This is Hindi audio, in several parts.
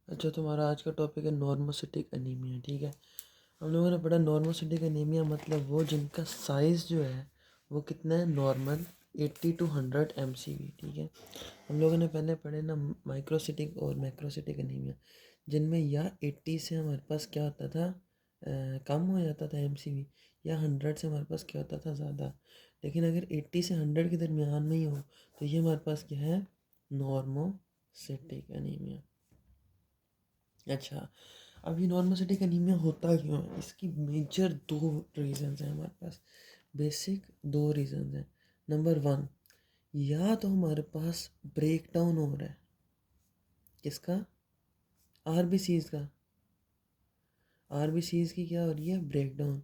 अच्छा, तुम्हारा आज का टॉपिक है नॉर्मोसिटिक एनीमिया। ठीक है, हम लोगों ने पढ़ा नॉर्मोसिटिक एनीमिया मतलब वो जिनका साइज़ जो है वो कितना है, नॉर्मल 80 to 100 MCV। ठीक है, हम लोगों ने पहले पढ़े ना माइक्रोसिटिक और मैक्रोसिटिक एनीमिया, जिनमें या 80 से हमारे पास क्या होता था, कम हो जाता था MCV, या 100 से हमारे पास क्या होता था, ज़्यादा। लेकिन अगर 80 से 100 के दरमियान में ही हो तो ये हमारे पास क्या है, नॉर्मोसिटिक एनीमिया। अच्छा, अब ये नॉर्मोसिटिक एनीमिया होता क्यों है? इसकी मेजर दो रीजंस हैं हमारे पास, बेसिक दो रीजंस हैं। नंबर वन, या तो हमारे पास ब्रेक डाउन हो रहा है, किसका, आरबीसीज का, आरबीसीज की क्या हो रही है, ब्रेक डाउन।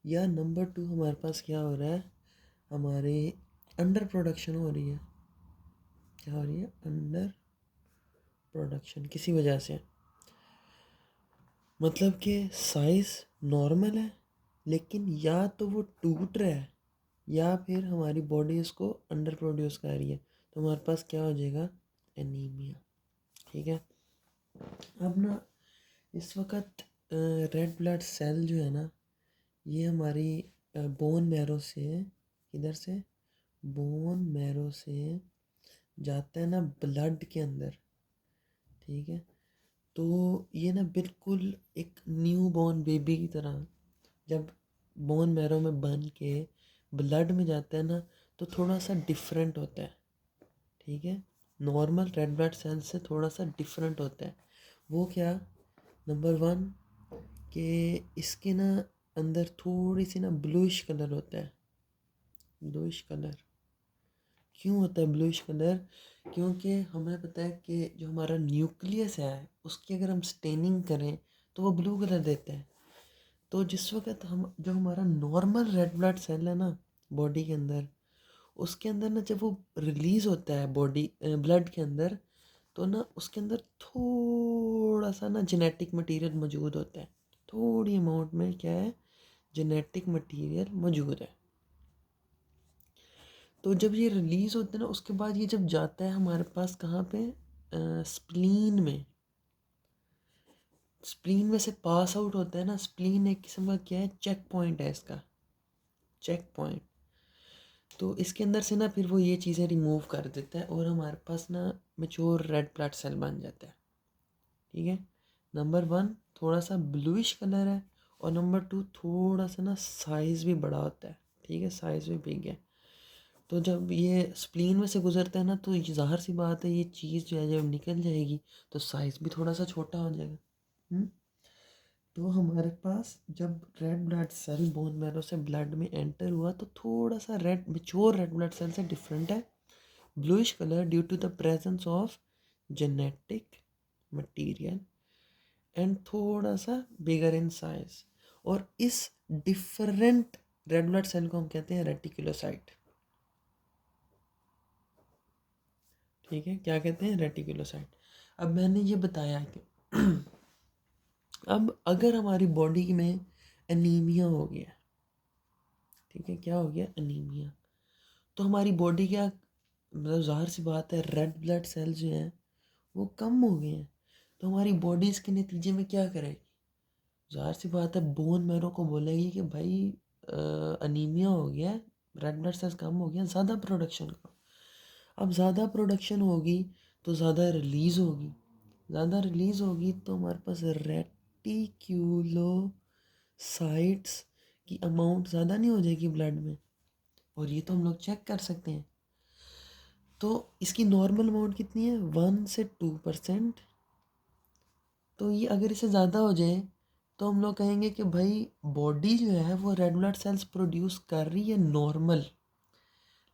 या नंबर टू, हमारे पास क्या हो रहा है, हमारे अंडर प्रोडक्शन हो रही है। क्या हो रही है, अंडर प्रोडक्शन किसी वजह से। मतलब कि साइज नॉर्मल है लेकिन या तो वो टूट रहा है या फिर हमारी बॉडी उसको अंडर प्रोड्यूस कर रही है, तो हमारे पास क्या हो जाएगा, एनीमिया। ठीक है, अब ना इस वक्त रेड ब्लड सेल जो है ना, ये हमारी बोन मैरो से, किधर से, बोन मैरो से जाता है ना ब्लड के अंदर। ठीक है, तो ये ना बिल्कुल एक न्यू बॉर्न बेबी की तरह जब बोन मैरो में बन के ब्लड में जाता है ना, तो थोड़ा सा डिफरेंट होता है। ठीक है, नॉर्मल रेड ब्लड सेल से थोड़ा सा डिफरेंट होता है। वो क्या, नंबर वन कि इसके ना अंदर थोड़ी सी ना ब्लूइश कलर होता है। ब्लूइश कलर क्यों होता है, ब्लूइश कलर? क्योंकि हमें पता है कि जो हमारा न्यूक्लियस है उसकी अगर हम स्टेनिंग करें तो वो ब्लू कलर देता है। तो जिस वक्त हम, जो हमारा नॉर्मल रेड ब्लड सेल है ना बॉडी के अंदर, उसके अंदर ना जब वो रिलीज़ होता है बॉडी ब्लड के अंदर, तो ना उसके अंदर थोड़ा सा ना जेनेटिक मटेरियल मौजूद होता है। थोड़ी अमाउंट में क्या है, जेनेटिक मटेरियल मौजूद है। तो जब ये रिलीज़ होता है ना, उसके बाद ये जब जाता है हमारे पास कहाँ पे, स्प्लीन में। स्प्लीन में से पास आउट होता है ना, स्प्लीन एक किस्म का क्या है, चेक पॉइंट है इसका, चेक पॉइंट। तो इसके अंदर से ना फिर वो ये चीज़ें रिमूव कर देता है और हमारे पास ना मेच्योर रेड ब्लड सेल बन जाता है। ठीक है, नंबर वन थोड़ा सा ब्लूइश कलर है, और नंबर टू थोड़ा सा ना साइज़ भी बड़ा होता है। ठीक है, साइज़ भी बिग है। तो जब ये स्प्लीन में से गुजरता है ना, तो ये ज़ाहिर सी बात है ये चीज़ जो है जब निकल जाएगी तो साइज़ भी थोड़ा सा छोटा हो जाएगा। तो हमारे पास जब red blood cell bone marrow से ब्लड में एंटर हुआ तो थोड़ा सा red, mature red blood cell से डिफरेंट है, bluish colour due to the presence of genetic material and थोड़ा सा बिगर इन साइज। और इस डिफरेंट रेड ब्लड सेल को हम कहते हैं रेटिकुलोसाइट। ठीक है, क्या कहते हैं, रेटिकुलोसाइट। अब मैंने ये बताया कि अब अगर हमारी बॉडी में एनीमिया हो गया, ठीक है, क्या हो गया, एनीमिया, तो हमारी बॉडी क्या, मतलब ज़ाहिर सी बात है रेड ब्लड सेल्स जो हैं वो कम हो गए हैं। तो हमारी बॉडी इसके नतीजे में क्या करेगी, ज़ाहिर सी बात है बोन मैरो को बोलेगी कि भाई अनीमिया हो गया है, रेड ब्लड सेल्स कम हो गया, ज़्यादा प्रोडक्शन करो। अब ज़्यादा प्रोडक्शन होगी तो ज़्यादा रिलीज़ होगी, ज़्यादा रिलीज़ होगी तो हमारे पास रेटिक्यूलोसाइट्स की अमाउंट ज़्यादा नहीं हो जाएगी ब्लड में, और ये तो हम लोग चेक कर सकते हैं। तो इसकी नॉर्मल अमाउंट कितनी है, 1 से 2%। तो ये अगर इससे ज़्यादा हो जाए तो हम लोग कहेंगे कि भाई बॉडी जो है वो रेड ब्लड सेल्स प्रोड्यूस कर रही है नॉर्मल,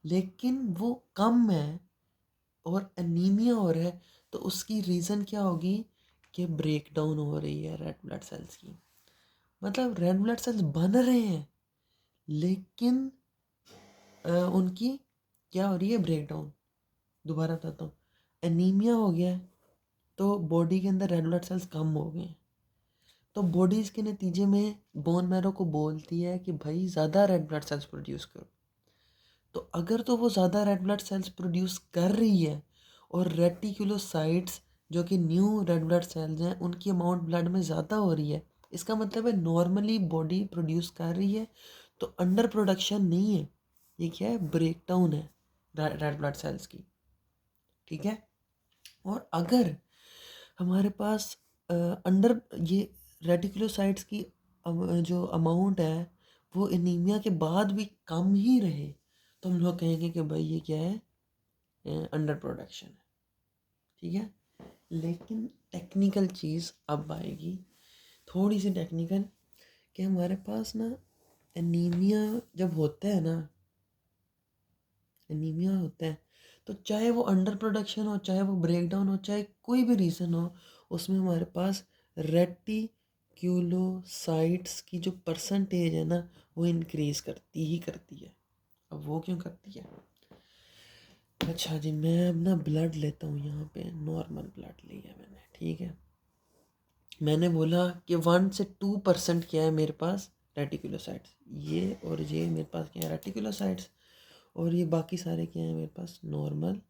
लेकिन वो कम है और एनीमिया हो रहा है। तो उसकी रीज़न क्या होगी कि ब्रेक डाउन हो रही है रेड ब्लड सेल्स की। मतलब रेड ब्लड सेल्स बन रहे हैं लेकिन उनकी क्या हो रही है, ब्रेक डाउन। दोबारा बताता हूँ, एनीमिया हो गया है तो बॉडी के अंदर रेड ब्लड सेल्स कम हो गए हैं, तो बॉडी इसके नतीजे में बोन मैरो को बोलती है कि भाई ज़्यादा रेड ब्लड सेल्स प्रोड्यूस करो। तो अगर तो वो ज़्यादा रेड ब्लड सेल्स प्रोड्यूस कर रही है और रेटिकुलोसाइट्स जो कि न्यू रेड ब्लड सेल्स हैं उनकी अमाउंट ब्लड में ज़्यादा हो रही है। इसका मतलब है नॉर्मली बॉडी प्रोड्यूस कर रही है, तो अंडर प्रोडक्शन नहीं है, ये क्या है, ब्रेक डाउन है रेड ब्लड सेल्स की। ठीक है। और अगर हमारे पास अंडर ये रेटिकुलोसाइट्स की जो अमाउंट है वो एनीमिया के बाद भी कम ही रहे, तो हम लोग कहेंगे कि भाई ये क्या है, अंडर प्रोडक्शन है। ठीक है। लेकिन टेक्निकल चीज़ अब आएगी, थोड़ी सी टेक्निकल, कि हमारे पास ना एनीमिया जब होता है ना, एनीमिया होता है, तो चाहे वो अंडर प्रोडक्शन हो, चाहे वो ब्रेक डाउन हो, चाहे कोई भी रीज़न हो, उसमें हमारे पास रेटिक्यूलोसाइट्स की जो परसेंटेज है ना वो इंक्रीज़ करती ही करती है। अब वो क्यों करती है? अच्छा जी, मैं अब ना ब्लड लेता हूँ, यहाँ पे नॉर्मल ब्लड लिया मैंने। ठीक है। मैंने बोला कि 1 से 2% क्या है मेरे पास, रेटिकुलोसाइट्स, ये और ये मेरे पास क्या है, रेटिकुलोसाइट्स, और ये बाकी सारे क्या हैं मेरे पास, नॉर्मल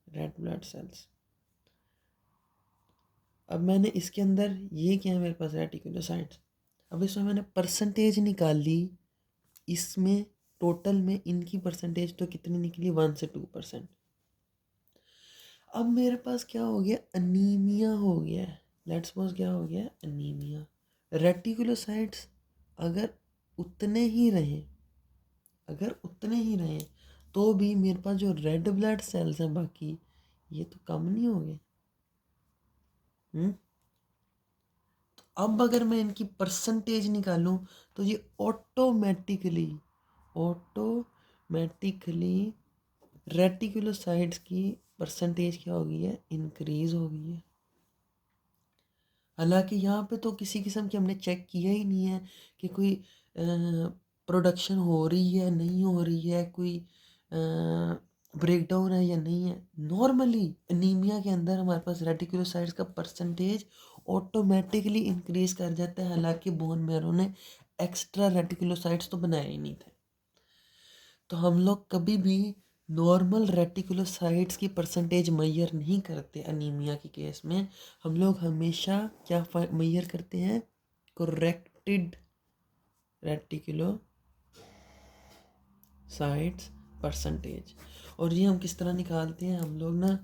रेड ब्लड सेल्स। अब मैंने इसके अंदर ये क्या है मेरे पास, रेटिकुलोसाइट्स। अब इसमें मैंने परसेंटेज निकाल ली, इसमें टोटल में इनकी परसेंटेज तो कितनी निकली, 1 से 2%। अब मेरे पास क्या हो गया, अनीमिया हो गया है। लेट्स सपोज क्या हो गया, अनीमिया। रेटिकुलोसाइट्स अगर उतने ही रहे, अगर उतने ही रहे, तो भी मेरे पास जो रेड ब्लड सेल्स हैं बाकी, ये तो कम नहीं हो गए। तो अब अगर मैं इनकी परसेंटेज निकालूं, तो ये ऑटोमेटिकली रेटिकुलोसाइट्स की परसेंटेज क्या हो गई है, इंक्रीज हो गई है। हालांकि यहाँ पे तो किसी किस्म की हमने चेक किया ही नहीं है कि कोई प्रोडक्शन हो रही है नहीं हो रही है, कोई ब्रेकडाउन है या नहीं है। नॉर्मली एनीमिया के अंदर हमारे पास रेटिकुलोसाइट्स का परसेंटेज ऑटोमेटिकली इंक्रीज कर जाता है, हालांकि बोन मैरो ने एक्स्ट्रा रेटिकुलोसाइट्स तो बनाए ही नहीं थे। तो हम लोग कभी भी नॉर्मल रेटिकुलोसाइट्स की परसेंटेज मैयर नहीं करते अनीमिया के केस में। हम लोग हमेशा क्या मैयर करते हैं, करेक्टेड रेटिकुलोसाइट्स परसेंटेज। और ये हम किस तरह निकालते हैं, हम लोग ना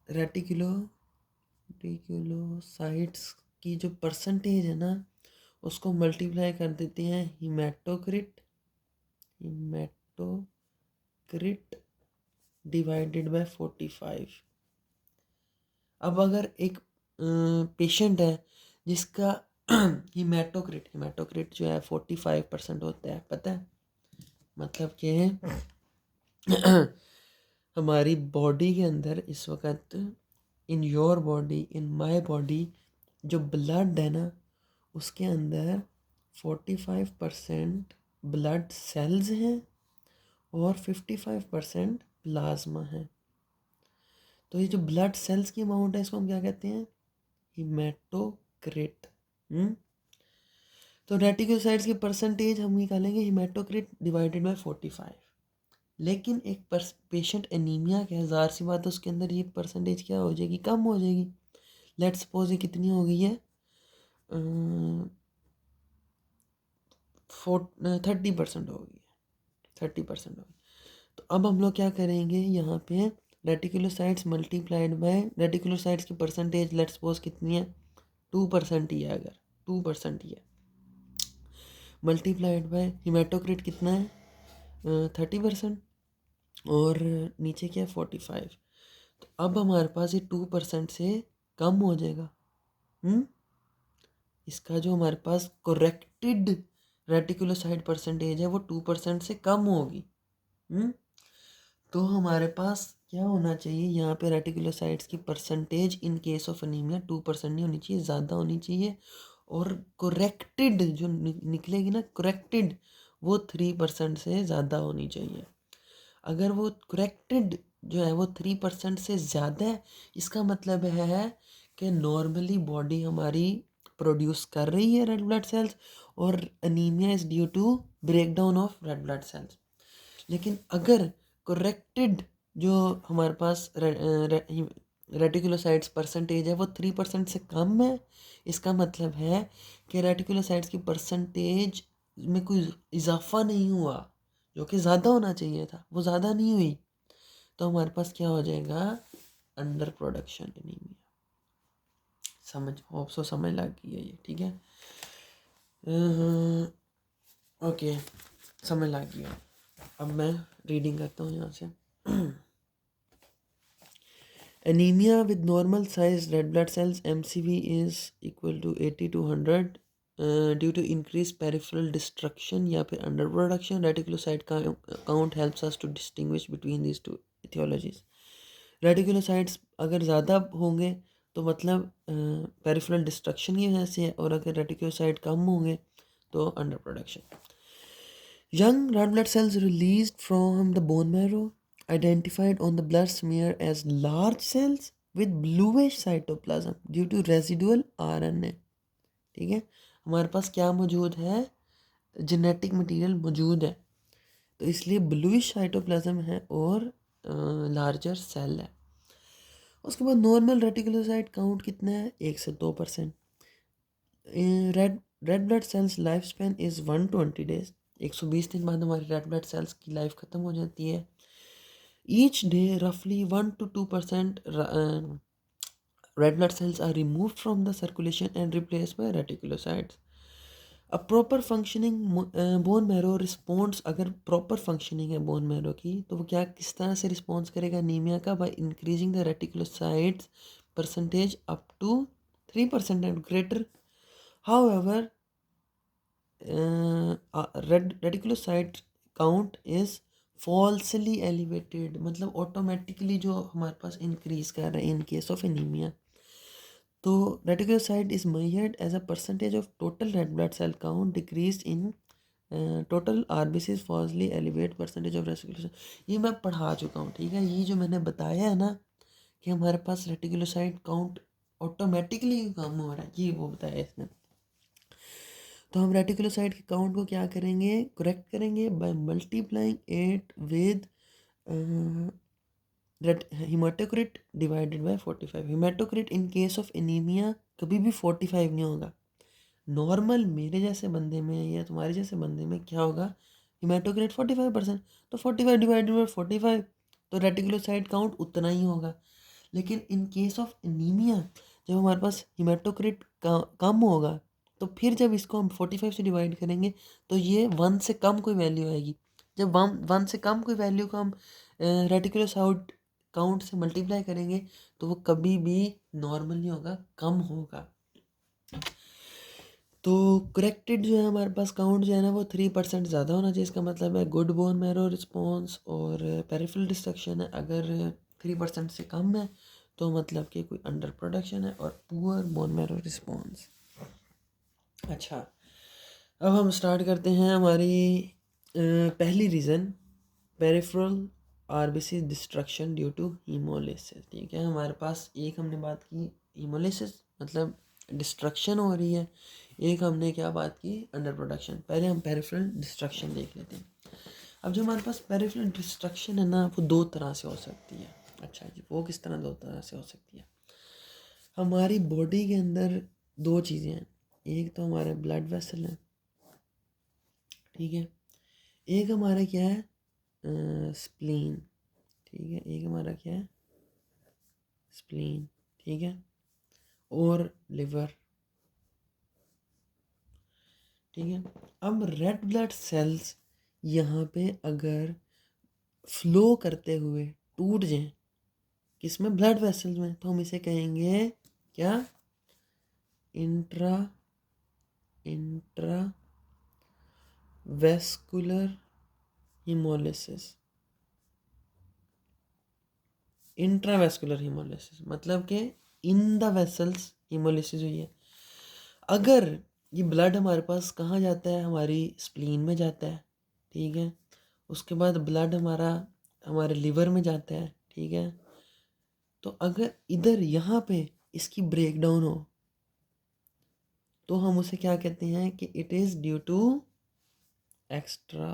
रेटिकुलोसाइट्स की जो परसेंटेज है ना उसको मल्टीप्लाई कर देते हैं हीमेटोक्रिट डिवाइडेड बाय 45। अब अगर एक पेशेंट है जिसका हीमेटोक्रिट जो है 45% होता है, पता है मतलब क्या है? हमारी बॉडी के अंदर इस वक्त, in your body, in my body, जो ब्लड है ना उसके अंदर 45% ब्लड सेल्स हैं और 55% प्लाज्मा है। तो ये जो ब्लड सेल्स की अमाउंट है इसको हम क्या कहते हैं, हीमेटोक्रिट। तो रेटिकुलोसाइट्स की परसेंटेज हम निकालेंगे हीमेटोक्रिट डिवाइडेड बाय 45। लेकिन एक पेशेंट एनीमिया के, ज़ाहिर सी बात है उसके अंदर ये परसेंटेज क्या हो जाएगी, कम हो जाएगी। लेट्स सपोज ये कितनी हो गई है, 30% हो गई है, 30% हो गई। तो अब हम लोग क्या करेंगे, यहाँ पे रेटिकुलोसाइट्स मल्टीप्लाइड बाय रेटिकुलोसाइट्स की परसेंटेज लेट्स सपोज कितनी है, 2% ही है। अगर 2% ही है, मल्टीप्लाइड बाय हीमेटोक्रिट कितना है, 30%, और नीचे क्या है, 45। तो अब हमारे पास ये 2% से कम हो जाएगा। इसका जो हमारे पास करेक्टेड रेटिकुलोसाइट परसेंटेज है वो 2% से कम होगी। तो हमारे पास क्या होना चाहिए, यहाँ पे रेटिकुलोसाइट्स की percentage in case of anaemia 2% नहीं होनी चाहिए, ज़्यादा होनी चाहिए। और करेक्टेड जो निकलेगी ना, करेक्टेड, वो 3% से ज़्यादा होनी चाहिए। अगर वो करेक्टेड जो है वो 3% से ज़्यादा है, इसका मतलब है कि नॉर्मली बॉडी हमारी प्रोड्यूस कर रही है रेड ब्लड सेल्स, और anaemia is due to break down of red blood cells. लेकिन अगर करेक्टेड जो हमारे पास रेटिकुलोसाइट्स परसेंटेज है वो 3% से कम है, इसका मतलब है कि रेटिकुलोसाइट्स की परसेंटेज में कोई इजाफा नहीं हुआ, जो कि ज़्यादा होना चाहिए था वो ज़्यादा नहीं हुई, तो हमारे पास क्या हो जाएगा, अंडर प्रोडक्शन एनीमिया। समझ होप सो समझ लग गई है ये, ठीक है। ओके समझ लग गया। अब मैं रीडिंग करता हूँ यहाँ से। Anemia with normal sized red blood cells MCV is equal to 80 to 100 due to increased peripheral destruction या फिर underproduction. Reticulocyte count helps us to distinguish between these two etiologies. Reticulocytes अगर ज़्यादा होंगे तो मतलब पेरिफेरल डिस्ट्रक्शन की वजह से है, और अगर रेटिकुलोसाइट कम होंगे तो under production. Young red blood cells released from the bone marrow identified on the blood smear as large cells with bluish cytoplasm due to residual RNA। ठीक है, हमारे पास क्या मौजूद है, जेनेटिक मटेरियल मौजूद है, तो इसलिए ब्लूइश साइटोप्लाज्म है और लार्जर सेल है। उसके बाद नॉर्मल रेटिकुलोसाइट काउंट कितना है, 1 से 2%। Red blood sales life span is 120 days. 120 दिन बाद हमारी रेड ब्लड सेल्स की लाइफ ख़त्म हो जाती है। ईच डे रफली 1 to 2% red blood cells are removed from the circulation and replaced by reticulocytes. A proper functioning bone marrow response, अगर proper functioning है bone marrow की, तो वो क्या किस तरह से response करेगा anemia का, by increasing the reticulocytes percentage up to 3% and greater. However, reticulocyte count is falsely elevated, मतलब ऑटोमेटिकली जो हमारे पास इंक्रीज कर रहा है इन केस ऑफ एनीमिया। तो reticulocyte is measured as a percentage of total red blood cell count decrease in total RBCs falsely elevate percentage of reticulocyte. ये मैं पढ़ा चुका हूँ, ठीक है। ये जो मैंने बताया है ना कि हमारे पास रेटिकुलोसाइट काउंट ऑटोमेटिकली कम हो रहा है, ये वो बताया इसने। तो हम रेटिकुलोसाइट के काउंट को क्या करेंगे, करेक्ट करेंगे by multiplying it with हिमाटोक्रिट divided by 45। हिमाटोक्रिट in case of anaemia कभी भी 45 नहीं होगा। नॉर्मल मेरे जैसे बंदे में या तुम्हारे जैसे बंदे में क्या होगा, हिमाटोक्रिट 45%, तो 45 डिवाइडेड बाय 45, तो रेटिकुलोसाइट काउंट उतना ही होगा। लेकिन इन केस ऑफ एनीमिया जब हमारे पास हिमाटोक्रिट कम होगा, तो फिर जब इसको हम 45 से डिवाइड करेंगे तो ये 1 से कम कोई वैल्यू आएगी। जब 1 से कम कोई वैल्यू को हम रेटिकुलोसाइट काउंट से मल्टीप्लाई करेंगे तो वो कभी भी नॉर्मल नहीं होगा, कम होगा। तो करेक्टेड जो है हमारे पास काउंट जो है ना वो 3% ज़्यादा होना चाहिए। इसका मतलब है गुड बोन मैरो रिस्पॉन्स और पेरिफेरल डिस्ट्रक्शन है। अगर 3% से कम है तो मतलब कि कोई अंडर प्रोडक्शन है, और पुअर बोन मैरो रिस्पॉन्स। अच्छा, अब हम स्टार्ट करते हैं हमारी पहली reason, peripheral RBC destruction due to haemolysis. ठीक है, हमारे पास एक हमने बात की हीमोलिसिस मतलब डिस्ट्रक्शन हो रही है, एक हमने क्या बात की, अंडर प्रोडक्शन। पहले हम पेरिफेरल डिस्ट्रक्शन देख लेते हैं। अब जो हमारे पास पेरिफेरल डिस्ट्रक्शन है ना, वो 2 तरह से हो सकती है। अच्छा जी, वो किस तरह 2 तरह से हो सकती है। हमारी बॉडी के अंदर 2 चीज़ें हैं, एक तो हमारे ब्लड वेसल है, ठीक है, एक हमारा क्या है, स्प्लीन। ठीक है, एक हमारा क्या है, स्प्लीन, ठीक है, और लिवर। ठीक है, अब रेड ब्लड सेल्स यहाँ पे अगर फ्लो करते हुए टूट जाएं किसमें, ब्लड वेसल्स में, तो हम इसे कहेंगे क्या, intra vascular haemolysis. Intravascular haemolysis मतलब कि इन द वेसल्स हीमोलिसिस हुई है। अगर ये ब्लड हमारे पास कहाँ जाता है, हमारी स्प्लीन में जाता है, ठीक है, उसके बाद ब्लड हमारा हमारे लिवर में जाता है, ठीक है, तो अगर इधर यहाँ पे इसकी ब्रेकडाउन हो तो हम उसे क्या कहते हैं कि it is due to extra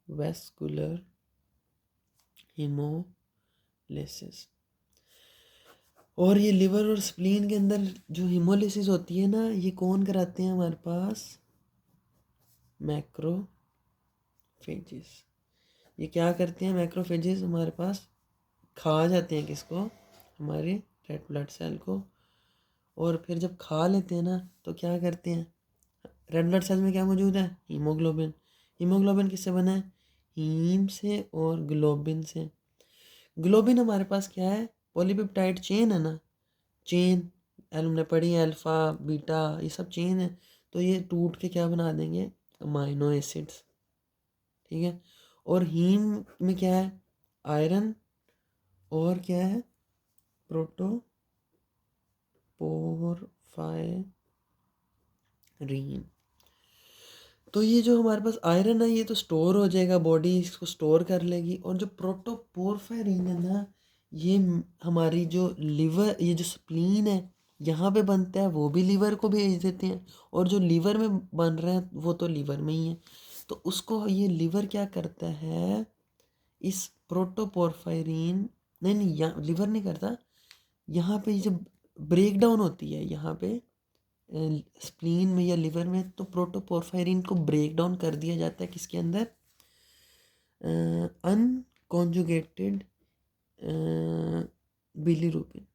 vascular haemolysis. और ये लिवर और स्प्लीन के अंदर जो हीमोलिसिस होती है ना, ये कौन कराते हैं हमारे पास? मैक्रोफेजेस। ये क्या करते हैं मैक्रोफेजेस हमारे पास? खा जाते हैं किसको? हमारे रेड ब्लड सेल को। और फिर जब खा लेते हैं ना तो क्या करते हैं? रेड ब्लड सेल में क्या मौजूद है? हीमोग्लोबिन। हीमोग्लोबिन किससे बना है? हीम से और ग्लोबिन से। ग्लोबिन हमारे पास क्या है? पॉलीपेप्टाइड चेन है ना, चेन हमने पढ़ी है, अल्फ़ा बीटा, ये सब चेन है। तो ये टूट के क्या बना देंगे? Amino acids. ठीक है। और हीम में क्या है? आयरन और क्या है? प्रोटोपोरफायरिन। तो ये जो हमारे पास आयरन है ये तो स्टोर हो जाएगा, बॉडी इसको स्टोर कर लेगी। और जो प्रोटोपोरफायरिन है ना, ये हमारी जो लिवर, ये जो स्प्लीन है यहाँ पे बनता है, वो भी लीवर को भेज देते हैं। और जो लीवर में बन रहा है वो तो लीवर में ही है। तो उसको ये लीवर क्या करता है? इस प्रोटोपोरफायरिन, नहीं नहीं, यहाँ लिवर नहीं करता। यहाँ पे जब ब्रेक डाउन होती है यहाँ पे स्प्लीन में या लिवर में, तो प्रोटोपोरफायरिन को ब्रेक डाउन कर दिया जाता है किसके अंदर? Unconjugated bilirubin.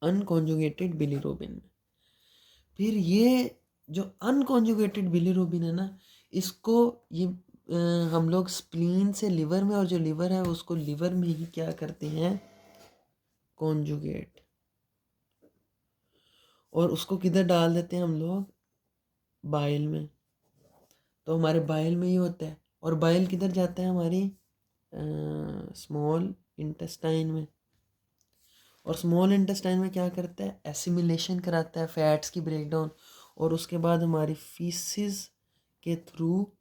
अनकॉन्जुगेटेड बिलीरुबिन में। फिर ये जो अनकॉन्जुगेटेड बिलीरुबिन है ना, इसको ये हम लोग स्प्लीन से लिवर में, और जो लिवर है उसको लिवर में ही क्या करते हैं? कॉन्जुगेट। और उसको किधर डाल देते हैं हम लोग? बाइल में। तो हमारे बाइल में ही होता है। और बाइल किधर जाता है? हमारी स्मॉल इंटेस्टाइन में। और स्मॉल इंटेस्टाइन में क्या करता है? एसिमिलेशन कराता है, फैट्स की ब्रेकडाउन। और उसके बाद हमारी फीसिस के थ्रू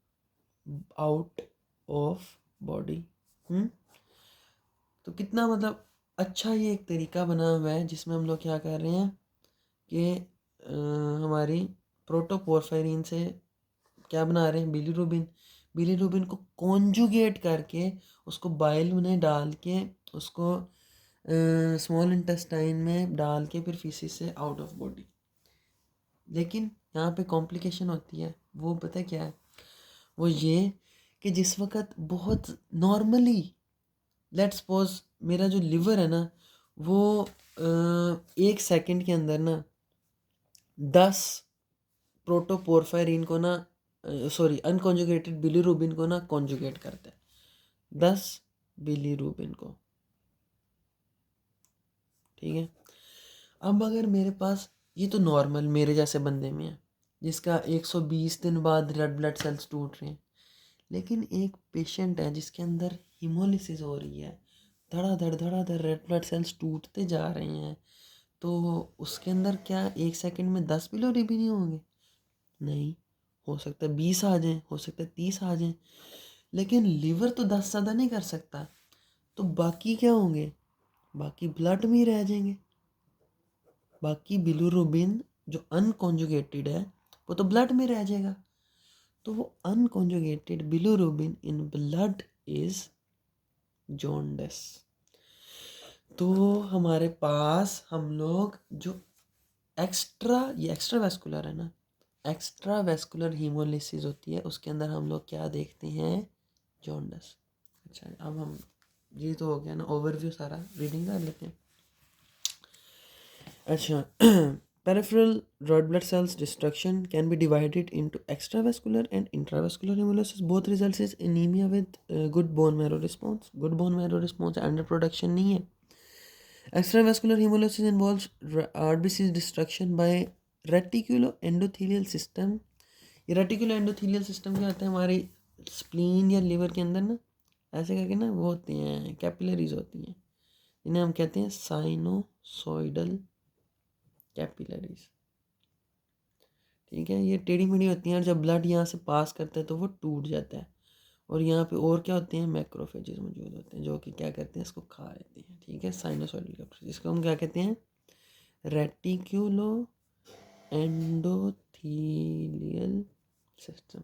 आउट ऑफ बॉडी। तो कितना मतलब अच्छा ये एक तरीका बना हुआ है जिसमें हम लोग क्या कर रहे हैं कि हमारी प्रोटोपोरफायरिन से क्या बना रहे हैं? बिलीरुबिन। बिलीरुबिन को कॉन्जुगेट करके उसको बाइल में डाल के उसको स्मॉल इंटेस्टाइन में डाल के फिर फीसिस से आउट ऑफ बॉडी। लेकिन यहाँ पे कॉम्प्लिकेशन होती है। वो पता है क्या है? वो ये कि जिस वक्त बहुत नॉर्मली, लेट्स सपोज मेरा जो लिवर है ना, वो 1 सेकंड के अंदर ना 10 प्रोटोपोरफायरिन को ना, सॉरी, अनकॉन्जुगेटेड बिलीरुबिन को ना कॉन्जुगेट करता है। 10 बिलीरुबिन को। ठीक है। अब अगर मेरे पास, ये तो नॉर्मल मेरे जैसे बंदे में है जिसका 120 दिन बाद रेड ब्लड सेल्स टूट रहे हैं। लेकिन एक पेशेंट है जिसके अंदर हीमोलिसिस हो रही है, धड़ाधड़ रेड ब्लड सेल्स टूटते जा रहे हैं। तो उसके अंदर क्या 1 सेकंड में 10 बिलोरी भी नहीं होंगे? नहीं। हो सकता है 20 आ जाएं, हो सकता है 30 आ जाएं। लेकिन लिवर तो 10 ज़्यादा नहीं कर सकता। तो बाकी क्या होंगे? बाकी ब्लड में ही रह जाएंगे। बाकी बिलीरुबिन जो अनकॉन्जुगेटेड है वो तो ब्लड में रह जाएगा। तो वो unconjugated bilirubin in blood is jaundice. तो हमारे पास हम लोग जो ये एक्स्ट्रा वेस्कुलर है ना, एक्स्ट्रा वेस्कुलर हीमोलिसिस होती है, उसके अंदर हम लोग क्या देखते हैं? जॉन्डिस। अच्छा, अब हम, ये तो हो गया ना ओवरव्यू, सारा रीडिंग कर लेते हैं। अच्छा, peripheral red blood cells destruction can be divided into extravascular and intravascular hemolysis. Both results is anemia with good bone marrow response. Good bone marrow response underproduction नहीं है. Extravascular hemolysis involves RBC destruction by reticuloendothelial system. ये रेटिकुलोएंडोथेलियल सिस्टम क्या होता है? हमारे स्प्लीन या लिवर के अंदर ना ऐसे करके ना वो होती हैं, कैपिलरीज होती हैं, इन्हें हम कहते हैं साइनोसॉइडल कैपिलरीज। ठीक है। ये टेढ़ी मेढ़ी होती हैं और जब ब्लड यहाँ से पास करता है तो वो टूट जाता है। और यहाँ पे और क्या होते हैं? मैक्रोफेजेस मौजूद होते हैं जो कि क्या करते हैं? इसको खा लेते हैं। ठीक है। साइनोसॉइडल कैपिलरीज, इसको हम क्या कहते हैं? Reticulo endothelial system.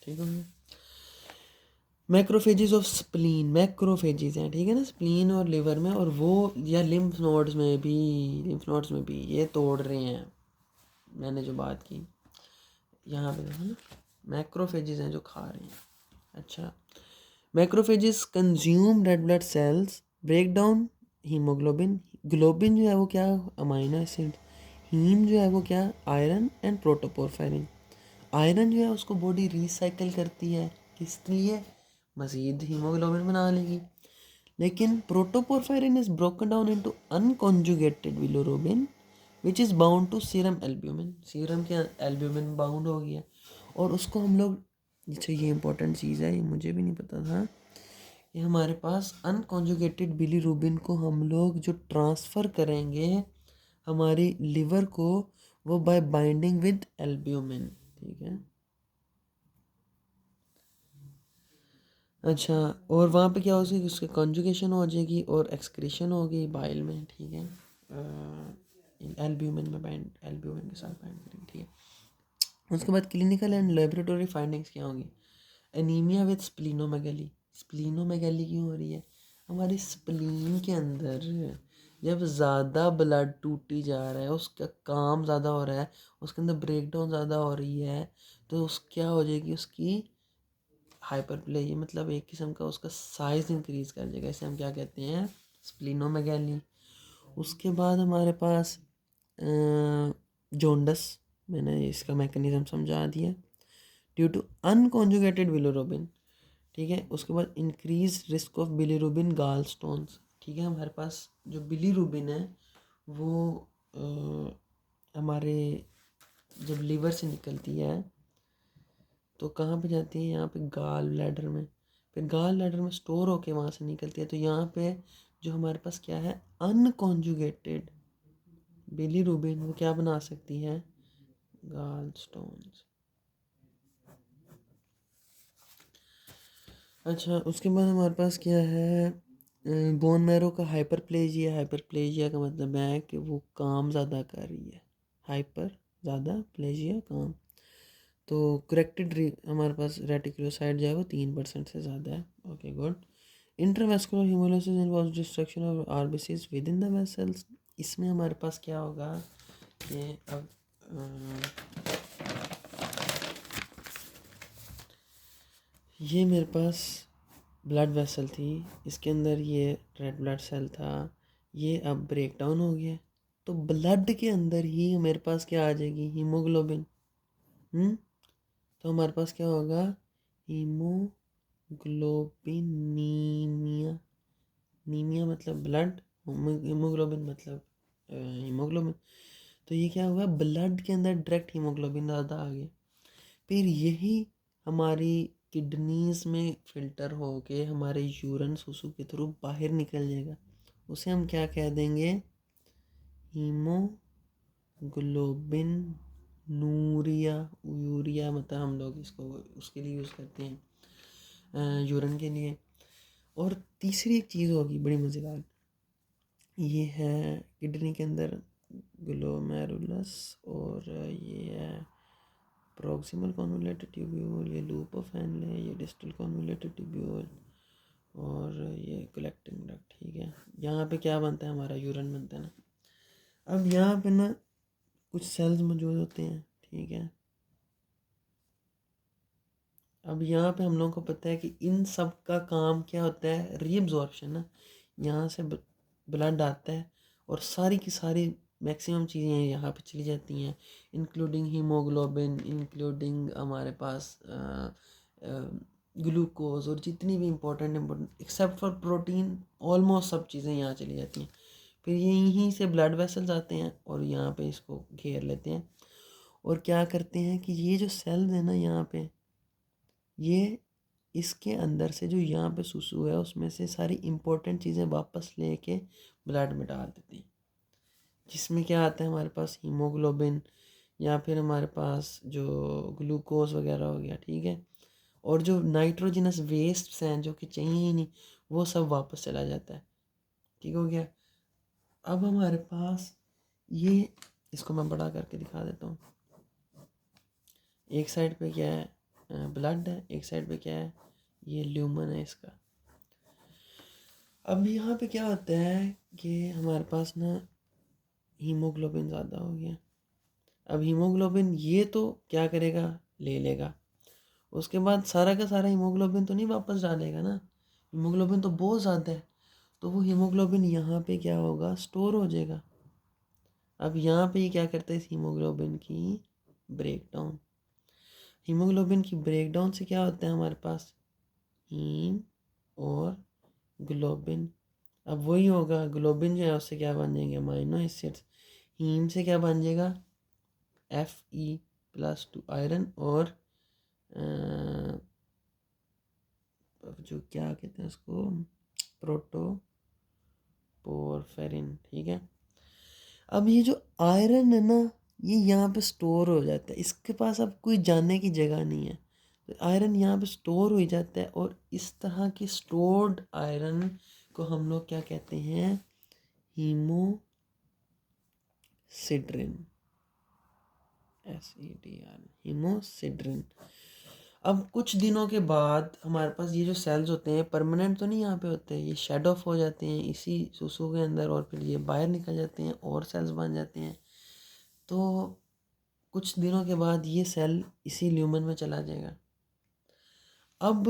ठीक है। मैक्रोफेजेस ऑफ स्प्लीन, मैक्रोफेजेस हैं, ठीक है ना, स्प्लीन और लिवर में, और वो या लिम्फ नोड्स में भी, लिम्फ नोड्स में भी ये तोड़ रहे हैं। मैंने जो बात की यहाँ पे देखो ना, मैक्रोफेजेस हैं जो खा रहे हैं। अच्छा, macrophages consume red blood cells, break down haemoglobin, globin जो है वो क्या, अमाइनो एसिड, हीम जो है वो क्या, आयरन एंड प्रोटोपोरफायरिन। आयरन जो है उसको बॉडी रिसाइकिल करती है, किस लिए, मज़ीद हीमोग्लोबिन बना लेगी। लेकिन protoporphyrin is broken down into unconjugated bilirubin which is bound to serum albumin, serum के एल्ब्यूमिन बाउंड हो गया, और उसको हम लोग, अच्छा ये इंपॉर्टेंट चीज़ है, ये मुझे भी नहीं पता था, ये हमारे पास अनकॉन्जुगेटेड बिलीरुबिन को हम लोग जो ट्रांसफ़र करेंगे हमारी लिवर को, वो बाय बाइंडिंग विद एल्ब्यूमिन, ठीक है। अच्छा, और वहाँ पे क्या होगी, उसकी कॉन्जुगेशन हो जाएगी और एक्सक्रीशन होगी बाइल में, ठीक है, एल्ब्यूमिन में बाइंड, एल्ब्यूमिन के साथ बाइंड करेंगे, ठीक है। उसके बाद क्लिनिकल एंड लेबोरेटरी फाइंडिंग्स क्या होंगी, एनीमिया विद स्प्लीनोमेगैली, स्प्लीनोमेगैली क्यों हो रही है, हमारी स्प्लीन के अंदर जब ज़्यादा ब्लड टूटी जा रहा है, उसका काम ज़्यादा हो रहा है, उसके अंदर ब्रेक डाउन ज़्यादा हो रही है, तो उस क्या हो जाएगी, उसकी हाइपरप्लेजिया, मतलब एक किस्म का उसका साइज इंक्रीज कर जाएगा, इसे हम क्या कहते हैं, स्प्लीनोमेगैली। उसके बाद हमारे पास जोंडस, मैंने इसका मैकेनिज्म समझा दिया, ड्यू टू अनकॉन्जुगेटेड बिलिरुबिन, ठीक है। उसके बाद इंक्रीज रिस्क ऑफ बिलिरुबिन गाल स्टोन्स, ठीक है। हमारे पास जो बिलिरुबिन है वो हमारे जब लीवर से निकलती है तो कहाँ पे जाती है, यहाँ पे गाल ब्लैडर में, फिर गाल ब्लैडर में स्टोर होके वहाँ से निकलती है, तो यहाँ पे जो हमारे पास क्या है, अनकॉन्जुगेटेड बिलीरुबिन, वो क्या बना सकती है, गाल स्टोन्स। अच्छा, उसके बाद हमारे पास क्या है, बोन मैरो का हाइपरप्लेजिया, हाइपरप्लेजिया का मतलब है कि वो काम ज़्यादा कर रही है, हाइपर ज़्यादा, प्लेजिया काम। तो करेक्टेड हमारे पास रेटिकुलोसाइट जो है वो 3% से ज़्यादा है, okay good. Intravascular haemolysis involves destruction of RBCs within the vessels, इसमें हमारे पास क्या होगा, ये अब ये मेरे पास ब्लड वेसल थी, इसके अंदर ये रेड ब्लड सेल था, ये अब ब्रेक डाउन हो गया, तो ब्लड के अंदर ही मेरे पास क्या आ जाएगी, हीमोग्लोबिन। तो हमारे पास क्या होगा, हीमोग्लोबिनीमिया, नीमिया मतलब ब्लड, हीमोग्लोबिन मतलब हीमोग्लोबिन। तो ये क्या हुआ, ब्लड के अंदर डायरेक्ट हीमोग्लोबिन ज़्यादा आ गया, फिर यही हमारी किडनीज में फिल्टर हो के हमारे यूरिन सुसु के थ्रू बाहर निकल जाएगा, उसे हम क्या कह देंगे, हीमोग्लोबिन नूरिया, यूरिया मतलब हम लोग इसको उसके लिए यूज़ करते हैं, यूरिन के लिए। और तीसरी एक चीज़ होगी बड़ी मज़ेदार, ये है किडनी के अंदर ग्लोमेरुलस, और ये है प्रॉक्सिमल कॉन्वोल्यूटेड ट्यूब्यूल, ये लूप ऑफ हैनले है, ये डिस्टल कॉन्वोल्यूटेड ट्यूब्यूल, और ये कलेक्टिंग डक्ट, ठीक है। यहाँ पे क्या बनता है, हमारा यूरिन बनता है ना। अब यहाँ पे ना कुछ सेल्स मौजूद होते हैं, ठीक है। अब यहाँ पे हम लोगों को पता है कि इन सब का काम क्या होता है, रीअब्जॉर्प्शन ना, यहाँ से ब्लड आता है और सारी की सारी मैक्सिमम चीज़ें यहाँ पे चली जाती हैं, इंक्लूडिंग हीमोग्लोबिन, इंक्लूडिंग हमारे पास ग्लूकोज, और जितनी भी important except for protein, almost सब चीज़ें यहाँ चली जाती हैं। फिर यहीं से ब्लड वेसल्स आते हैं और यहाँ पे इसको घेर लेते हैं, और क्या करते हैं कि ये जो सेल्स है ना यहाँ पे, ये इसके अंदर से जो यहाँ पे सुसु है उसमें से सारी इम्पोर्टेंट चीज़ें वापस लेके ब्लड में डाल देती हैं, जिसमें क्या आता है हमारे पास, हीमोग्लोबिन, या फिर हमारे पास जो ग्लूकोज वगैरह हो गया, ठीक है। और जो नाइट्रोजनस वेस्ट्स हैं जो कि चाहिए ही नहीं, वो सब वापस चला जाता है, ठीक हो गया। अब हमारे पास ये, इसको मैं बड़ा करके दिखा देता हूँ, एक साइड पे क्या है, ब्लड है, एक साइड पे क्या है, ये ल्यूमन है इसका। अब यहाँ पे क्या होता है कि हमारे पास ना हीमोग्लोबिन ज़्यादा हो गया। अब हीमोग्लोबिन ये तो क्या करेगा, ले लेगा, उसके बाद सारा का सारा हीमोग्लोबिन तो नहीं वापस डालेगा ना, हीमोग्लोबिन तो बहुत ज़्यादा है, तो वो हीमोग्लोबिन यहाँ पे क्या होगा, स्टोर हो जाएगा। अब यहाँ पे क्या करता है, इस हीमोग्लोबिन की ब्रेकडाउन। हीमोग्लोबिन की ब्रेकडाउन से क्या होता है हमारे पास, हीम और ग्लोबिन। अब वही होगा, ग्लोबिन जो है उससे क्या बन जाएंगे, अमाइनो एसिड्स। हीम से क्या बन जाएगा, Fe+2 आयरन, और जो क्या कहते हैं उसको, प्रोटोपोरफेरिन। ठीक है। अब ये जो आयरन है ना, ये यहाँ पे स्टोर हो जाता है, इसके पास अब कोई जाने की जगह नहीं है, तो आयरन यहाँ पे स्टोर हो जाता है। और इस तरह की स्टोर्ड आयरन को हम लोग क्या कहते हैं, हीमोसिड्रिन, SEDR, हीमोसिड्रिन। अब कुछ दिनों के बाद हमारे पास ये जो सेल्स होते हैं परमानेंट तो नहीं यहाँ पे होते हैं, ये शेड ऑफ हो जाते हैं इसी सुसु के अंदर, और फिर ये बाहर निकल जाते हैं और सेल्स बन जाते हैं। तो कुछ दिनों के बाद ये सेल इसी ल्यूमन में चला जाएगा। अब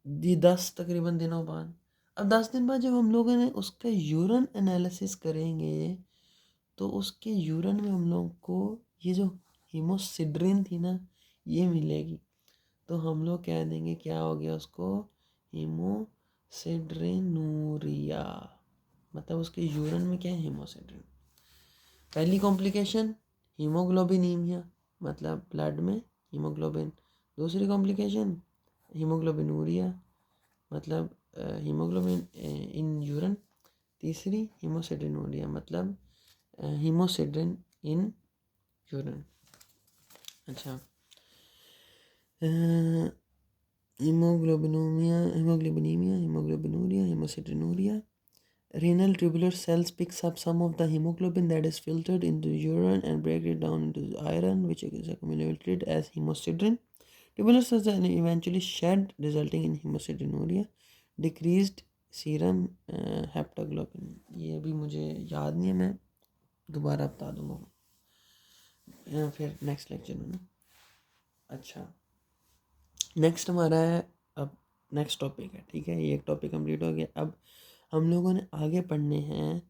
ये 10 तकरीबन दिनों बाद, अब 10 दिन बाद जब हम लोगों ने उसका यूरिन एनालिसिस करेंगे, तो उसके यूरिन में हम लोग को ये जो हीमोसिड्रिन थी ना, ये मिलेगी। तो हम लोग कह देंगे क्या हो गया उसको, हीमोसिड्रिनूरिया। मतलब उसके यूरिन में क्या है, हीमोसिड्रिन। पहली कॉम्प्लिकेशन हीमोग्लोबिनीमिया, मतलब ब्लड में हीमोग्लोबिन। दूसरी कॉम्प्लिकेशन हीमोग्लोबिनूरिया, मतलब हीमोग्लोबिन इन यूरिन। तीसरी हीमोसिड्रिनूरिया, मतलब हीमोसिड्रिन इन यूरिन। अच्छा, hemoglobinemia, hemosideruria. Renal tubular cells picks up some of the hemoglobin that is filtered into urine and break it down into iron, which is accumulated as hemosidrin. Tubular cells then eventually shed, resulting in hemosideruria, decreased serum haptoglobin. ये अभी मुझे याद नहीं है, मैं दोबारा बता दूँगा फिर नेक्स्ट लेक्चर में ना। अच्छा, नेक्स्ट हमारा है, अब नेक्स्ट टॉपिक है, ठीक है, ये एक टॉपिक कंप्लीट हो गया। अब हम लोगों ने आगे पढ़ने हैं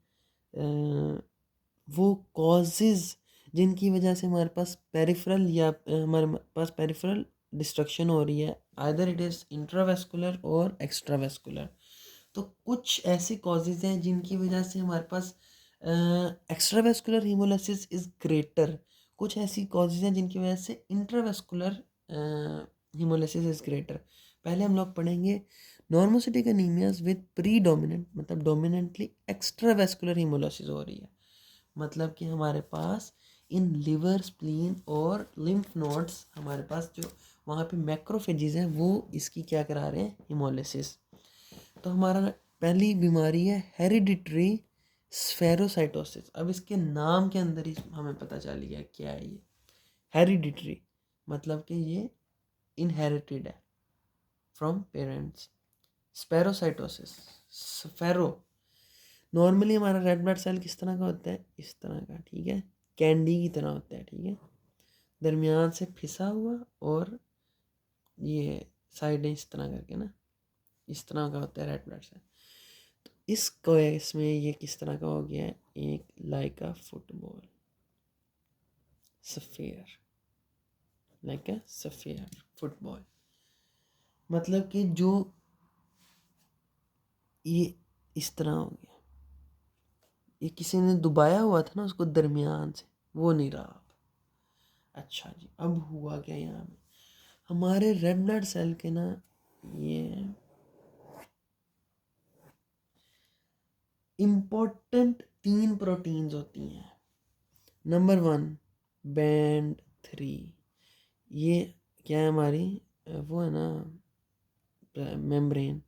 वो कॉजेज़ जिनकी वजह से हमारे पास पेरिफेरल या हमारे पास पेरिफेरल डिस्ट्रक्शन हो रही है, आइदर इट इज़ इंट्रावेस्कुलर और एक्स्ट्रावेस्कुलर। तो कुछ ऐसे कॉजेज़ हैं जिनकी वजह से हमारे पास एक्स्ट्रावेस्कुलर हीमोलाइसिस इज़ ग्रेटर, कुछ ऐसी कॉजेज़ हैं जिनकी वजह से इंट्रावेस्कुलर हीमोलाइसिस इज़ ग्रेटर। पहले हम लोग पढ़ेंगे नॉर्मोसिटिक एनीमियाज विद प्रीडोमिनेंट, मतलब डोमिनेंटली एक्स्ट्रावेस्कुलर हीमोलाइसिस हो रही है, मतलब कि हमारे पास इन लिवर, स्प्लीन और लिम्फ नोड्स, हमारे पास जो वहाँ पे मैक्रोफेजेस हैं वो इसकी क्या करा रहे हैं, हीमोलाइसिस। तो हमारा पहली बीमारी है हेरिडिटरी स्फेरोसाइटोसिस। अब इसके नाम के अंदर ही हमें पता चल गया क्या है ये हेरिडिटरी, मतलब कि ये इनहेरिटेड है फ्रॉम पेरेंट्स। स्पेरोसाइटोसिस, स्फेरो, नॉर्मली हमारा रेड ब्लड सेल किस तरह का होता है, इस तरह का, ठीक है, कैंडी की तरह होता है, ठीक है, दरमियान से फिसा हुआ, और ये साइडें इस तरह करके ना, इस तरह का होता है रेड ब्लड सेल। तो इस केस में ये किस तरह का हो गया है, एक लाइक अ फुटबॉल, सफेयर, लाइक अ सफेयर फुटबॉल, मतलब कि जो ये इस तरह हो गया, ये किसी ने दबाया हुआ था ना उसको दरमियान से, वो नहीं रहा अब। अच्छा जी, अब हुआ क्या यहाँ में, हमारे रेड ब्लड सेल के ना ये इम्पोर्टेंट 3 प्रोटीन्स होती हैं। नंबर 1 बैंड 3, ये क्या है हमारी, वो है ना मेम्ब्रेन,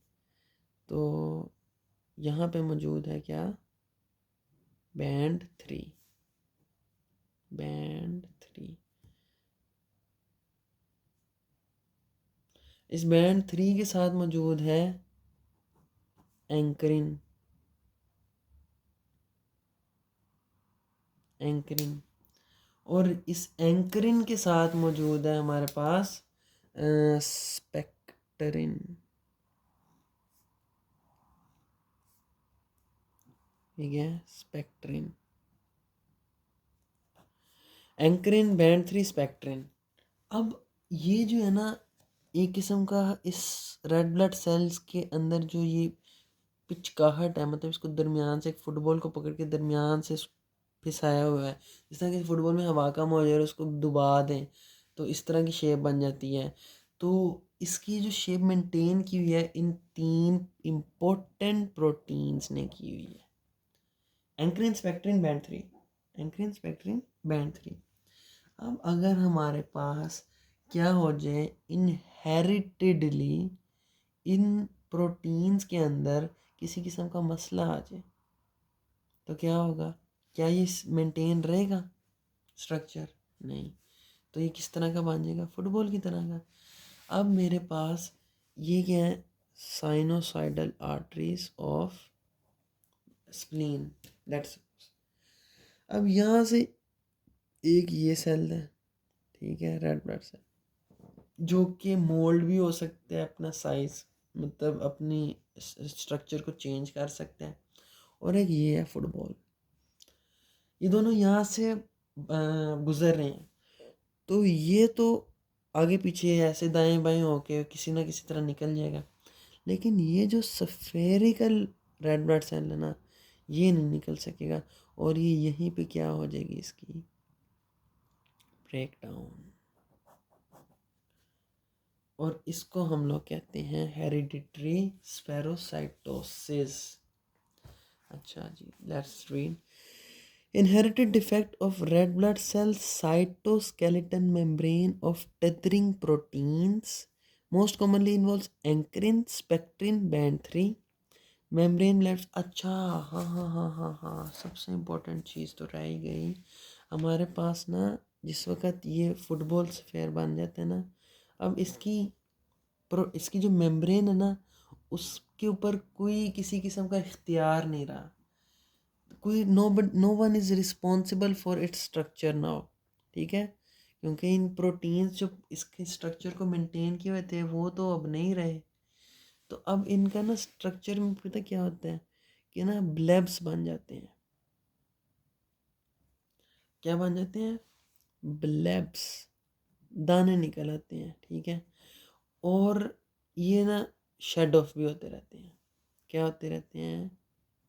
तो यहाँ पे मौजूद है क्या, बैंड 3, बैंड 3। इस बैंड 3 के साथ मौजूद है एंकरिन। एंकरिन और इस एंकरिन के साथ मौजूद है हमारे पास स्पेक्टरिन। ठीक है, स्पेक्ट्रिन, एंकरिन, बैंड 3, स्पेक्ट्रिन। अब ये जो है ना, एक किस्म का इस रेड ब्लड सेल्स के अंदर जो ये पिचकाहट है, मतलब इसको दरमियान से, एक फुटबॉल को पकड़ के दरमियान से फिसाया हुआ है। जिस तरह कि फुटबॉल में हवा का मौजूद है, उसको दबा दें तो इस तरह की शेप बन जाती है। तो इसकी जो शेप मेंटेन की हुई है इन 3 इम्पोर्टेंट प्रोटीन्स ने की हुई है। Ankyrin, spectrin, band 3। Ankyrin, spectrin, band 3। अब अगर हमारे पास क्या हो जाए, इनहेरिटेडली इन प्रोटीन्स के अंदर किसी किस्म का मसला आ जाए तो क्या होगा? क्या ये मेंटेन रहेगा स्ट्रक्चर? नहीं। तो ये किस तरह का बन जाएगा? फुटबॉल की तरह का। अब मेरे पास ये क्या है? Sinusoidal arteries of spleen. Let's, अब यहाँ से एक ये सेल है, ठीक है, रेड ब्लड सेल, जो कि मोल्ड भी हो सकता है अपना साइज, मतलब अपनी स्ट्रक्चर को चेंज कर सकते हैं। और एक ये है फुटबॉल। ये दोनों यहाँ से गुजर रहे हैं, तो ये तो आगे पीछे ऐसे दाएं बाएं होके किसी ना किसी तरह निकल जाएगा। लेकिन ये जो सफेरिकल रेड ब्लड सेल है ना, ये नहीं निकल सकेगा, और ये यहीं पे क्या हो जाएगी, इसकी ब्रेक डाउन। और इसको हम लोग कहते हैं हेरिडिटरी स्पेरोसाइटोसिस। अच्छा जी, let's read. Inherited defect of red blood cell cytoskeleton membrane of tethering proteins most commonly involves ankyrin, spectrin, band 3 membrane blebs। अच्छा, हाँ हाँ हाँ हाँ हाँ, सबसे इम्पोर्टेंट चीज़ तो रह ही गई हमारे पास ना। जिस वक्त ये फुटबॉल स्फेयर बन जाते हैं ना, अब इसकी जो मेम्ब्रेन है ना, उसके ऊपर कोई किसी किस्म का इख्तियार नहीं रहा। कोई no one is responsible for its structure now. ठीक है, क्योंकि इन प्रोटीन्स जो इसके स्ट्रक्चर को मेंटेन किए हुए थे वो तो अब नहीं रहे। तो अब इनका ना स्ट्रक्चर में पता क्या होता है कि ना ब्लेब्स बन जाते हैं। क्या बन जाते हैं? ब्लेब्स, दाने निकल आते हैं। ठीक है, और ये ना शेड ऑफ भी होते रहते हैं। क्या होते रहते हैं?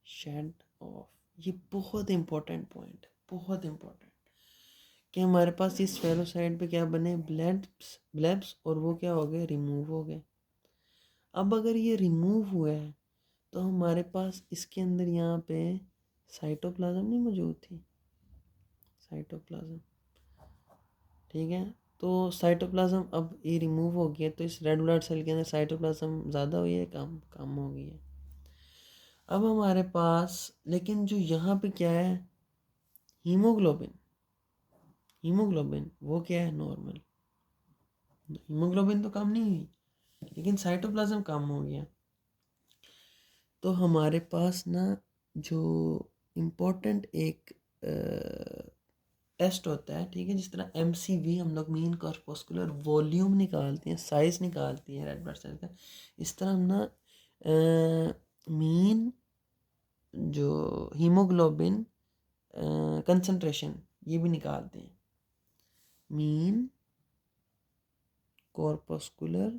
Shed off. ये बहुत इंपॉर्टेंट पॉइंट है, बहुत इंपॉर्टेंट, कि हमारे पास इस फेलोसाइड पे क्या बने? ब्लेब्स। ब्लेब्स, और वो क्या हो गए? रिमूव हो गए। अब अगर ये रिमूव हुआ है तो हमारे पास इसके अंदर यहाँ पे साइटोप्लाज्म नहीं मौजूद थी। साइटोप्लाज्म, ठीक है, तो साइटोप्लाज्म अब ये रिमूव हो गया, तो इस रेड ब्लड सेल के अंदर साइटोप्लाज्म ज़्यादा हुई है, कम हो गई है। अब हमारे पास लेकिन जो यहाँ पे क्या है? हीमोग्लोबिन। हीमोग्लोबिन वो क्या है? नॉर्मल। हीमोग्लोबिन तो कम नहीं हुई, लेकिन साइटोप्लाज्म कम हो गया। तो हमारे पास ना जो इम्पोर्टेंट एक टेस्ट होता है, ठीक है, जिस तरह MCV हम लोग मीन कॉर्पस्कुलर वॉल्यूम निकालते हैं, साइज निकालती है रेड ब्लड सेल का, इस तरह हम ना मीन जो हीमोग्लोबिन कंसंट्रेशन ये भी निकालते हैं। मीन कॉर्पस्कुलर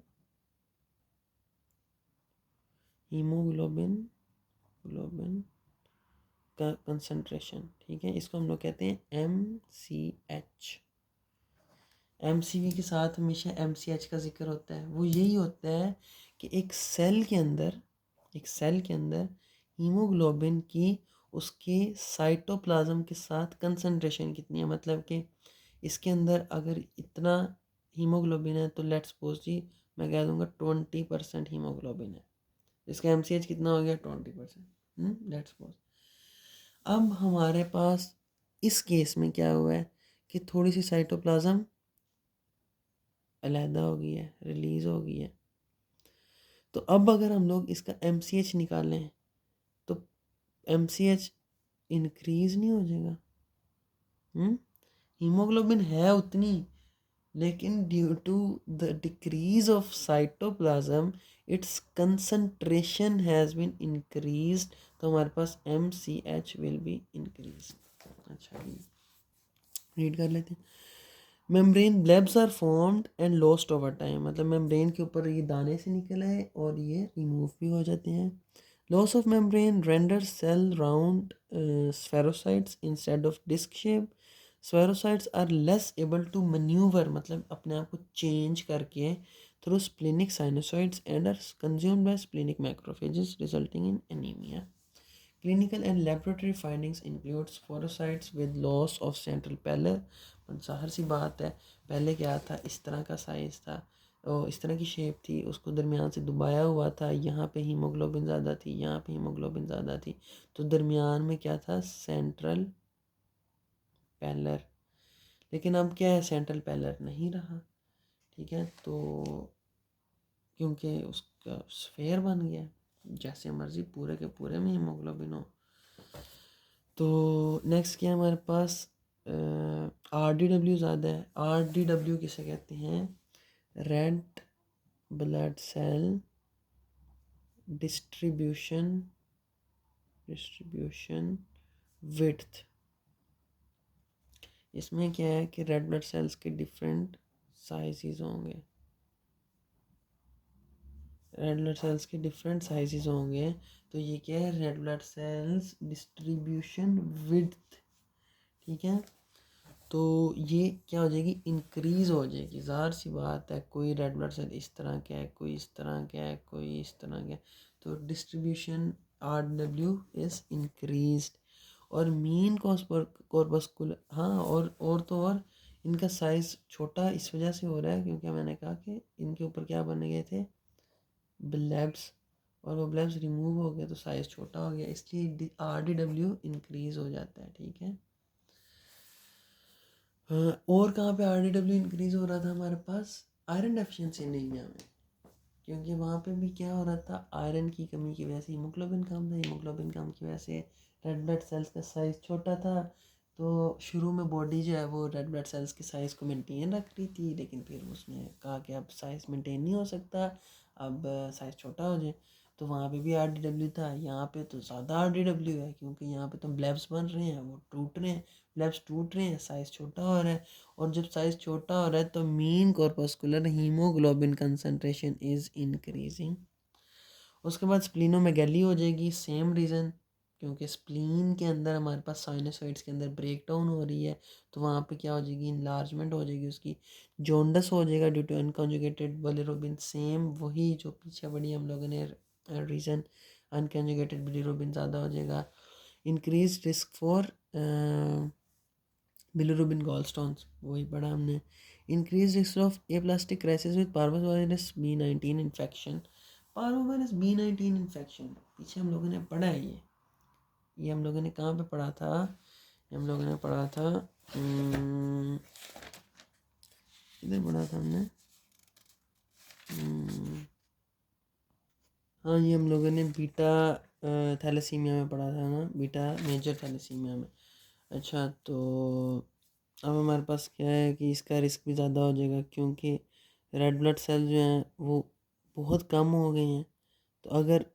हीमोग्लोबिन का कंसंट्रेशन, ठीक है, इसको हम लोग कहते हैं MCH। MCV के साथ हमेशा MCH का जिक्र होता है। वो यही होता है कि एक सेल के अंदर हीमोग्लोबिन की उसके साइटोप्लाज्म के साथ कंसंट्रेशन कितनी है। मतलब कि इसके अंदर अगर इतना हीमोग्लोबिन है तो लेट्स सपोज जी मैं कह दूंगा 20% हीमोग्लोबिन है। इसका MCH कितना हो गया? 20%। लेट्स सपोज अब हमारे पास इस केस में क्या हुआ है कि थोड़ी सी साइटोप्लाज्म अलहदा हो गई है, रिलीज हो गई है। तो अब अगर हम लोग इसका MCH निकालें तो MCH इंक्रीज नहीं हो जाएगा? हीमोग्लोबिन है उतनी, लेकिन due to the decrease of cytoplasm its concentration has been increased, तो हमारे पास MCH विल बी इंक्रीज। अच्छा रीड कर लेते हैं। Membrane blebs are formed and lost over time, मतलब मेम्ब्रेन के ऊपर ये दाने से निकल आए और ये रिमूव भी हो जाते हैं। Loss of membrane render cell round spherocytes instead of disc shape. Spherocytes are less able to manoeuvre, मतलब अपने आप को चेंज करके through splenic sinusoids and are consumed by splenic macrophages resulting in anaemia. Clinical and laboratory findings includes spherocytes with loss of central pallor। ज़ाहिर सी बात है, पहले क्या था, इस तरह का साइज़ था और इस तरह की शेप थी, उसको दरमियान से दबाया हुआ था, यहाँ पे हीमोग्लोबिन ज़्यादा थी, यहाँ पे हीमोग्लोबिन ज़्यादा थी, तो दरमियान में क्या था, सेंट्रल पैलर। लेकिन अब क्या है, सेंट्रल पैलर नहीं रहा, ठीक है, तो क्योंकि उसका स्फेयर बन गया, जैसे मर्जी पूरे के पूरे में हीमोग्लोबिन हो। तो नेक्स्ट क्या है हमारे पास, RDW ज़्यादा है। RDW किसे कहते हैं, red blood cell distribution width. इसमें क्या है कि रेड ब्लड सेल्स के डिफरेंट साइजेस होंगे, रेड ब्लड सेल्स के डिफरेंट साइजेस होंगे। तो ये क्या है, red blood cells distribution width, ठीक है। तो ये क्या हो जाएगी, इंक्रीज़ हो जाएगी। ज़ाहिर सी बात है, कोई रेड ब्लड सेल इस तरह का है, कोई इस तरह का है, कोई इस तरह का है, तो डिस्ट्रीब्यूशन RW इज़ इंक्रीज्ड। और मीन कॉर्पस्कुलर, हाँ, और तो और इनका साइज़ छोटा इस वजह से हो रहा है क्योंकि मैंने कहा कि इनके ऊपर क्या बने गए थे, ब्लेब्स, और वो ब्लेब्स रिमूव हो गए तो साइज़ छोटा हो गया, इसलिए RDW इंक्रीज़ हो जाता है, ठीक है। और कहाँ पे RDW इंक्रीज़ हो रहा था हमारे पास, आयरन डेफिशिएंसी एनीमिया में, क्योंकि वहाँ पे भी क्या हो रहा था, आयरन की कमी की वजह से हीमोग्लोबिन कम था, हीमोग्लोबिन कम की वजह से रेड ब्लड सेल्स का साइज़ छोटा था। तो शुरू में बॉडी जो है वो रेड ब्लड सेल्स के साइज़ को मेंटेन रख रही थी, लेकिन फिर उसने कहा कि अब साइज़ मेंटेन नहीं हो सकता, अब साइज़ छोटा हो जाए, तो वहाँ पे भी RDW था। यहाँ पे तो ज़्यादा RDW है क्योंकि यहाँ पे तो ब्लेब्स बन रहे हैं, वो टूट रहे हैं, ब्लेब्स टूट रहे हैं, साइज़ छोटा हो रहा है, और जब साइज़ छोटा हो रहा है तो mean corpuscular haemoglobin concentration is increasing. उसके बाद स्प्लीनोमेगैली हो जाएगी, सेम रीज़न, क्योंकि स्प्लीन के अंदर हमारे पास साइनोसॉइड्स के अंदर ब्रेक डाउन हो रही है, तो वहाँ पे क्या हो जाएगी, इनलार्जमेंट हो जाएगी उसकी, जॉन्डस हो जाएगा due to unconjugated bilirubin, same वही जो पीछे पड़ी हम लोगों ने रीज़न, अनकॉन्जुगेटेड बिलिरुबिन ज़्यादा हो जाएगा। इंक्रीज रिस्क फॉर बिलिरुबिन गॉलस्टोन्स, वही पढ़ा हमने। Increase risk of aplastic crisis with parvovirus B19 infection. Parvovirus B19 infection पीछे हम लोगों ने पढ़ा है, ये हम लोगों ने कहाँ पे पढ़ा था, हम लोगों ने पढ़ा था, इधर पढ़ा था हमने, हाँ, ये हम लोगों ने बीटा थैलेसीमिया में पढ़ा था ना, बीटा मेजर थैलेसीमिया में। अच्छा, तो अब हमारे पास क्या है कि इसका रिस्क भी ज़्यादा हो जाएगा क्योंकि रेड ब्लड सेल जो हैं वो बहुत कम हो गए हैं। तो अगर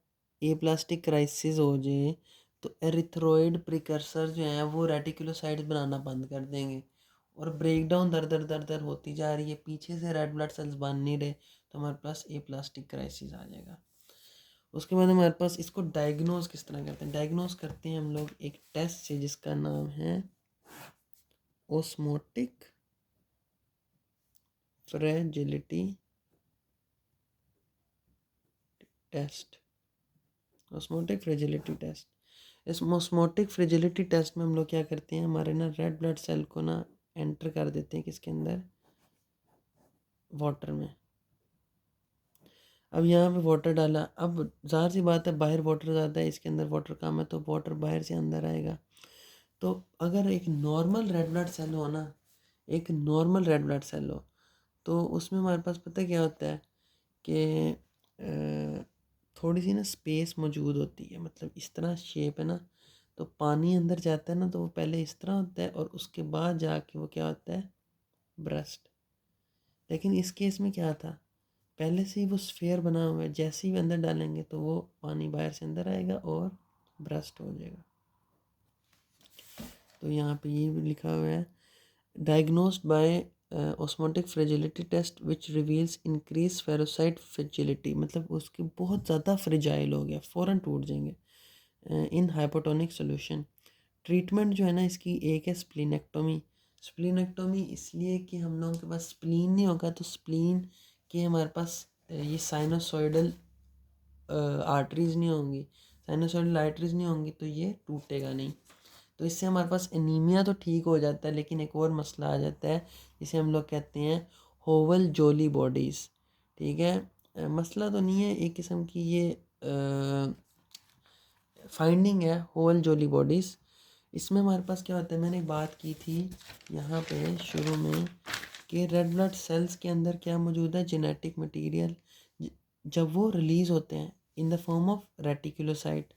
एप्लास्टिक क्राइसिस हो जाए तो एरिथ्रोइड प्रिकर्सर जो हैं वो रेटिकुलोसाइट्स बनाना बंद कर देंगे और ब्रेक डाउन दर दर दर दर होती जा रही है, पीछे से रेड ब्लड सेल्स बन नहीं रहे, तो हमारे पास एप्लास्टिक क्राइसिस आ जाएगा। उसके बाद हमारे पास इसको डायग्नोज किस तरह करते हैं, डायग्नोज करते हैं हम लोग एक टेस्ट से जिसका नाम है osmotic fragility test. Osmotic fragility test, इस ऑस्मोटिक फ्रेजिलिटी टेस्ट में हम लोग क्या करते हैं, हमारे ना रेड ब्लड सेल को ना एंटर कर देते हैं किसके अंदर, वाटर में। अब यहाँ पे वाटर डाला, अब ज़ाहिर सी बात है बाहर वाटर ज़्यादा है, इसके अंदर वाटर कम है, तो वाटर बाहर से अंदर आएगा। तो अगर एक नॉर्मल रेड ब्लड सेल हो ना, एक नॉर्मल रेड ब्लड सेल हो, तो उसमें हमारे पास पता क्या होता है कि थोड़ी सी ना स्पेस मौजूद होती है, मतलब इस तरह शेप है ना, तो पानी अंदर जाता है ना तो वो पहले इस तरह होता है और उसके बाद जाके वो क्या होता है, ब्रस्ट। लेकिन इस केस में क्या था, पहले से ही वो स्फेयर बना हुआ है, जैसे ही अंदर डालेंगे तो वो पानी बाहर से अंदर आएगा और ब्रस्ट हो जाएगा। तो यहाँ पे ये भी लिखा हुआ है, diagnosed by osmotic fragility test which reveals increase spherocyte fragility, मतलब उसके बहुत ज़्यादा फ्रेजाइल हो गया, फ़ौरन टूट जाएंगे इन हाइपोटोनिक सोल्यूशन। ट्रीटमेंट जो है ना इसकी, एक है स्प्लीनेक्टोमी। स्प्लीनेक्टोमी इसलिए कि हम लोगों के पास स्प्लीन नहीं होगा, तो स्प्लीन के हमारे पास ये साइनोसॉइडल आर्टरीज नहीं होंगी, साइनोसॉइडल आर्टरीज नहीं होंगी तो ये टूटेगा नहीं। तो इससे हमारे पास एनीमिया तो ठीक हो जाता है, लेकिन एक और मसला आ जाता है जिसे हम लोग कहते हैं होवल जोली बॉडीज़। ठीक है, मसला तो नहीं है, एक किस्म की ये फाइंडिंग है होवल जोली बॉडीज़। इसमें हमारे पास क्या होता है, मैंने बात की थी यहाँ पे शुरू में कि रेड ब्लड सेल्स के अंदर क्या मौजूद है, जेनेटिक मटेरियल। जब वो रिलीज़ होते हैं in the form of reticulocyte,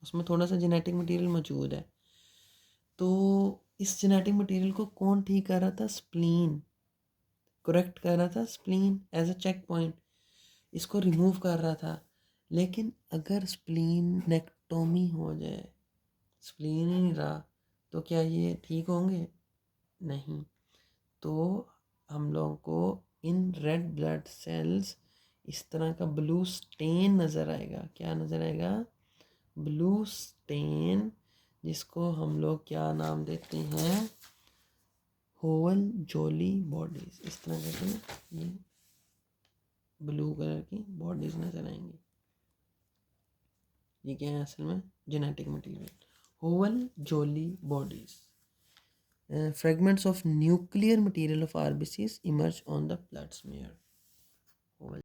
उसमें थोड़ा सा जेनेटिक मटेरियल मौजूद है। तो इस जेनेटिक मटेरियल को कौन ठीक कर रहा था, स्प्लीन करेक्ट कर रहा था, spleen as a checkpoint इसको रिमूव कर रहा था। लेकिन अगर स्प्लीनेक्टोमी हो जाए, स्प्लीन ही नहीं रहा, तो क्या ये ठीक होंगे, नहीं। तो हम लोगों को इन रेड ब्लड सेल्स इस तरह का ब्लू स्टेन नज़र आएगा। क्या नज़र आएगा, ब्लू स्टेन, जिसको हम लोग क्या नाम देते हैं, होवल जोली बॉडीज़। इस तरह करके ये ब्लू कलर की बॉडीज़ नज़र आएंगी। ये क्या है असल में, जेनेटिक मटेरियल, होवल जोली bodies. Fragments of nuclear material of RBCs emerge on the blood smear.